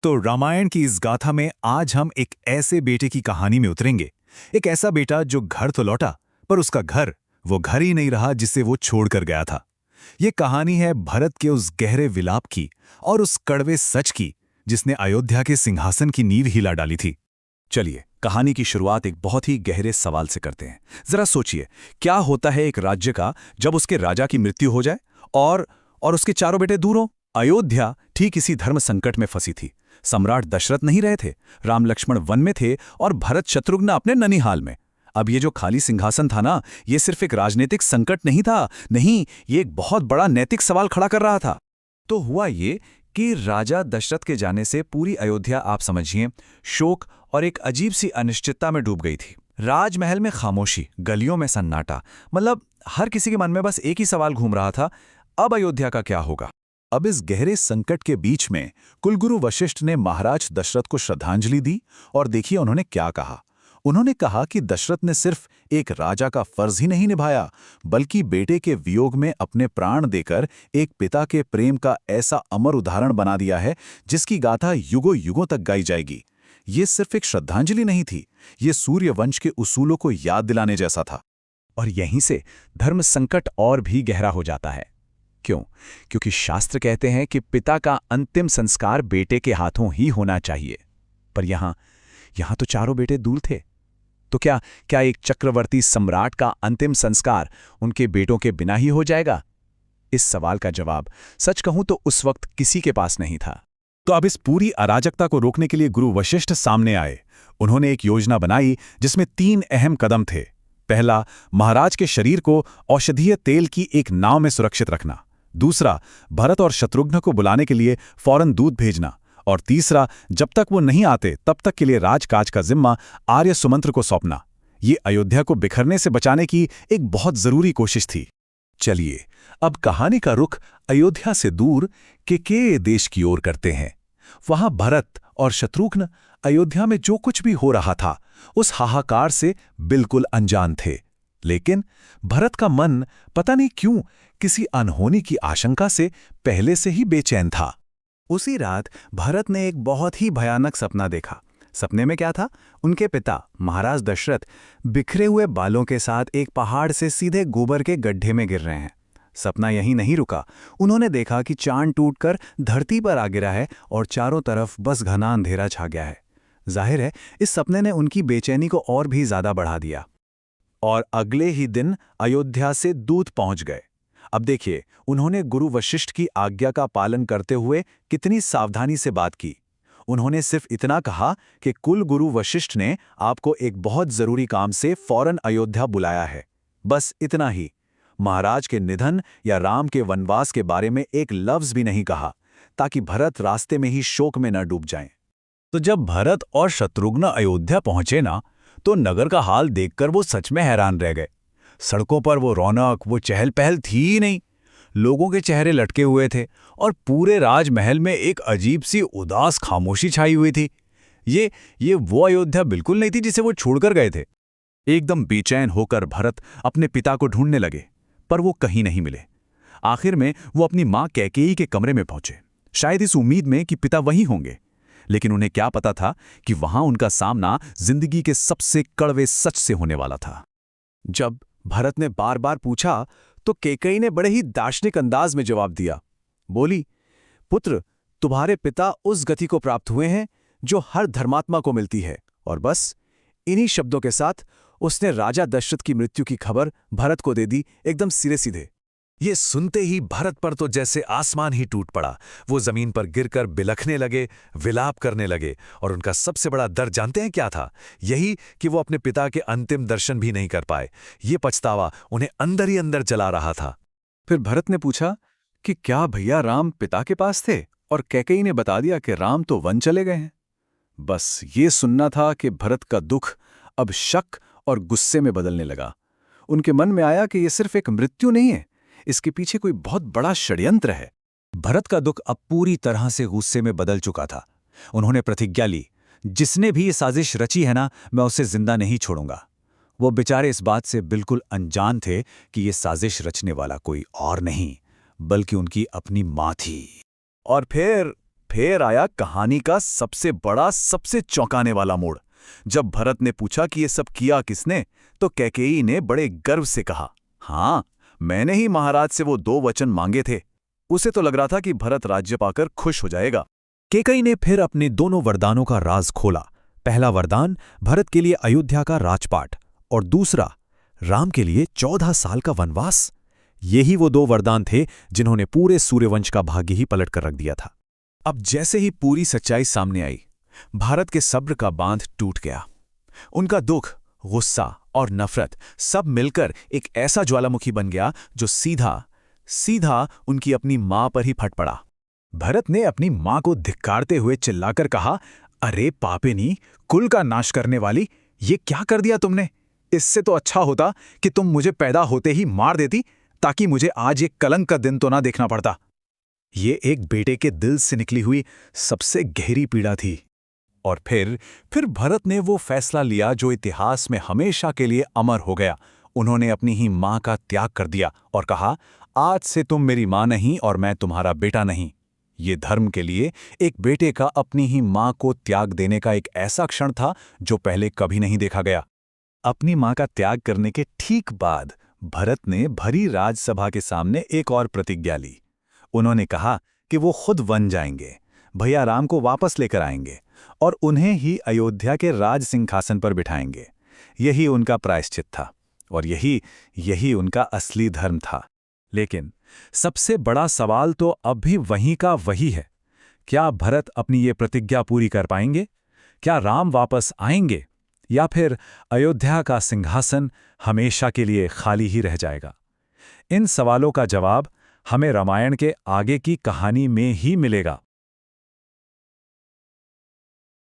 तो रामायण की इस गाथा में आज हम एक ऐसे बेटे की कहानी में उतरेंगे। एक ऐसा बेटा जो घर तो लौटा, पर उसका घर वो घर ही नहीं रहा जिसे वो छोड़कर गया था। ये कहानी है भरत के उस गहरे विलाप की और उस कड़वे सच की जिसने अयोध्या के सिंहासन की नींव हिला डाली थी। चलिए, कहानी की शुरुआत एक बहुत ही गहरे सवाल से करते हैं। जरा सोचिए, क्या होता है एक राज्य का जब उसके राजा की मृत्यु हो जाए और उसके चारों बेटे दूर हों? अयोध्या ठीक इसी धर्म संकट में फंसी थी। सम्राट दशरथ नहीं रहे थे, राम लक्ष्मण वन में थे और भरत शत्रुघ्न अपने ननिहाल में। अब ये जो खाली सिंहासन था ना, ये सिर्फ एक राजनीतिक संकट नहीं था, नहीं, ये एक बहुत बड़ा नैतिक सवाल खड़ा कर रहा था। तो हुआ ये कि राजा दशरथ के जाने से पूरी अयोध्या, आप समझिए, शोक और एक अजीब सी अनिश्चितता में डूब गई थी। राजमहल में खामोशी, गलियों में सन्नाटा, मतलब हर किसी के मन में बस एक ही सवाल घूम रहा था, अब अयोध्या का क्या होगा? अब इस गहरे संकट के बीच में कुलगुरु वशिष्ठ ने महाराज दशरथ को श्रद्धांजलि दी और देखिए उन्होंने क्या कहा। उन्होंने कहा कि दशरथ ने सिर्फ एक राजा का फर्ज ही नहीं निभाया, बल्कि बेटे के वियोग में अपने प्राण देकर एक पिता के प्रेम का ऐसा अमर उदाहरण बना दिया है जिसकी गाथा युगों युगों तक गाई जाएगी। ये सिर्फ एक श्रद्धांजलि नहीं थी, ये सूर्यवंश के उसूलों को याद दिलाने जैसा था। और यहीं से धर्म संकट और भी गहरा हो जाता है। क्यों? क्योंकि शास्त्र कहते हैं कि पिता का अंतिम संस्कार बेटे के हाथों ही होना चाहिए। पर यहां तो चारों बेटे दूर थे। तो क्या एक चक्रवर्ती सम्राट का अंतिम संस्कार उनके बेटों के बिना ही हो जाएगा? इस सवाल का जवाब सच कहूं तो उस वक्त किसी के पास नहीं था। तो अब इस पूरी अराजकता को रोकने के लिए गुरु वशिष्ठ सामने आए। उन्होंने एक योजना बनाई जिसमें 3 अहम कदम थे। पहला, महाराज के शरीर को औषधीय तेल की एक नाव में सुरक्षित रखना। दूसरा, भरत और शत्रुघ्न को बुलाने के लिए फौरन दूत भेजना। और तीसरा, जब तक वो नहीं आते तब तक के लिए राजकाज का जिम्मा आर्य सुमंत्र को सौंपना। ये अयोध्या को बिखरने से बचाने की एक बहुत जरूरी कोशिश थी। चलिए, अब कहानी का रुख अयोध्या से दूर के देश की ओर करते हैं। वहां भरत और शत्रुघ्न अयोध्या में जो कुछ भी हो रहा था उस हाहाकार से बिल्कुल अनजान थे। लेकिन भरत का मन पता नहीं क्यों किसी अनहोनी की आशंका से पहले से ही बेचैन था। उसी रात भरत ने एक बहुत ही भयानक सपना देखा। सपने में क्या था? उनके पिता महाराज दशरथ बिखरे हुए बालों के साथ एक पहाड़ से सीधे गोबर के गड्ढे में गिर रहे हैं। सपना यहीं नहीं रुका। उन्होंने देखा कि चांद टूटकर धरती पर आ गिरा है और चारों तरफ बस घना अंधेरा छा गया है। जाहिर है, इस सपने ने उनकी बेचैनी को और भी ज्यादा बढ़ा दिया। और अगले ही दिन अयोध्या से दूत पहुंच गए। अब देखिए, उन्होंने गुरु वशिष्ठ की आज्ञा का पालन करते हुए कितनी सावधानी से बात की। उन्होंने सिर्फ इतना कहा कि कुल गुरु वशिष्ठ ने आपको एक बहुत जरूरी काम से फौरन अयोध्या बुलाया है। बस इतना ही। महाराज के निधन या राम के वनवास के बारे में एक लफ्ज भी नहीं कहा, ताकि भरत रास्ते में ही शोक में न डूब जाएं। तो जब भरत और शत्रुघ्न अयोध्या पहुंचे ना, तो नगर का हाल देखकर वो सच में हैरान रह गए। सड़कों पर वो रौनक, वो चहल पहल थी ही नहीं। लोगों के चेहरे लटके हुए थे और पूरे राजमहल में एक अजीब सी उदास खामोशी छाई हुई थी। ये वो अयोध्या बिल्कुल नहीं थी जिसे वो छोड़कर गए थे। एकदम बेचैन होकर भरत अपने पिता को ढूंढने लगे, पर वो कहीं नहीं मिले। आखिर में वो अपनी मां कैकेयी के कमरे में पहुंचे, शायद इस उम्मीद में कि पिता वहीं होंगे। लेकिन उन्हें क्या पता था कि वहां उनका सामना जिंदगी के सबसे कड़वे सच से होने वाला था। जब भरत ने बार बार पूछा तो कैकेयी ने बड़े ही दार्शनिक अंदाज में जवाब दिया। बोली, पुत्र, तुम्हारे पिता उस गति को प्राप्त हुए हैं जो हर धर्मात्मा को मिलती है। और बस इन्हीं शब्दों के साथ उसने राजा दशरथ की मृत्यु की खबर भरत को दे दी, एकदम सिरे सीधे। ये सुनते ही भरत पर तो जैसे आसमान ही टूट पड़ा। वो जमीन पर गिरकर बिलखने लगे, विलाप करने लगे। और उनका सबसे बड़ा डर जानते हैं क्या था? यही कि वो अपने पिता के अंतिम दर्शन भी नहीं कर पाए। ये पछतावा उन्हें अंदर ही अंदर जला रहा था। फिर भरत ने पूछा कि क्या भैया राम पिता के पास थे? और कैकेयी ने बता दिया कि राम तो वन चले गए हैं। बस ये सुनना था कि भरत का दुख अब शक और गुस्से में बदलने लगा। उनके मन में आया कि ये सिर्फ एक मृत्यु नहीं है, इसके पीछे कोई बहुत बड़ा षड्यंत्र है। भरत का दुख अब पूरी तरह से गुस्से में बदल चुका था। उन्होंने प्रतिज्ञा ली, जिसने भी ये साजिश रची है ना, मैं उसे जिंदा नहीं छोड़ूंगा। वो बेचारे इस बात से बिल्कुल अनजान थे कि ये साजिश रचने वाला कोई और नहीं, बल्कि उनकी अपनी मां थी। और फिर फिर आया कहानी का सबसे बड़ा, सबसे चौंकाने वाला मोड़। जब भरत ने पूछा कि ये सब किया किसने, तो कैकेयी ने बड़े गर्व से कहा, हाँ, मैंने ही महाराज से वो 2 वचन मांगे थे। उसे तो लग रहा था कि भरत राज्य पाकर खुश हो जाएगा। कैकेयी ने फिर अपने दोनों वरदानों का राज खोला। पहला वरदान भरत के लिए अयोध्या का राजपाट और दूसरा राम के लिए 14 साल का वनवास। यही वो 2 वरदान थे जिन्होंने पूरे सूर्यवंश का भाग्य ही पलट कर रख दिया था। अब जैसे ही पूरी सच्चाई सामने आई, भारत के सब्र का बांध टूट गया। उनका दुख, गुस्सा और नफरत सब मिलकर एक ऐसा ज्वालामुखी बन गया जो सीधा उनकी अपनी मां पर ही फट पड़ा। भरत ने अपनी मां को धिक्कारते हुए चिल्लाकर कहा, अरे पापिनी, कुल का नाश करने वाली, ये क्या कर दिया तुमने? इससे तो अच्छा होता कि तुम मुझे पैदा होते ही मार देती, ताकि मुझे आज ये कलंक का दिन तो ना देखना पड़ता। ये एक बेटे के दिल से निकली हुई सबसे गहरी पीड़ा थी। और फिर भरत ने वो फैसला लिया जो इतिहास में हमेशा के लिए अमर हो गया। उन्होंने अपनी ही मां का त्याग कर दिया और कहा, आज से तुम मेरी मां नहीं और मैं तुम्हारा बेटा नहीं। ये धर्म के लिए एक बेटे का अपनी ही मां को त्याग देने का एक ऐसा क्षण था जो पहले कभी नहीं देखा गया। अपनी मां का त्याग करने के ठीक बाद भरत ने भरी राजसभा के सामने एक और प्रतिज्ञा ली। उन्होंने कहा कि वो खुद वन जाएंगे, भैया राम को वापस लेकर आएंगे और उन्हें ही अयोध्या के राज सिंहासन पर बिठाएंगे। यही उनका प्रायश्चित था और यही उनका असली धर्म था। लेकिन सबसे बड़ा सवाल तो अब भी वहीं का वही है। क्या भरत अपनी ये प्रतिज्ञा पूरी कर पाएंगे? क्या राम वापस आएंगे? या फिर अयोध्या का सिंहासन हमेशा के लिए खाली ही रह जाएगा? इन सवालों का जवाब हमें रामायण के आगे की कहानी में ही मिलेगा।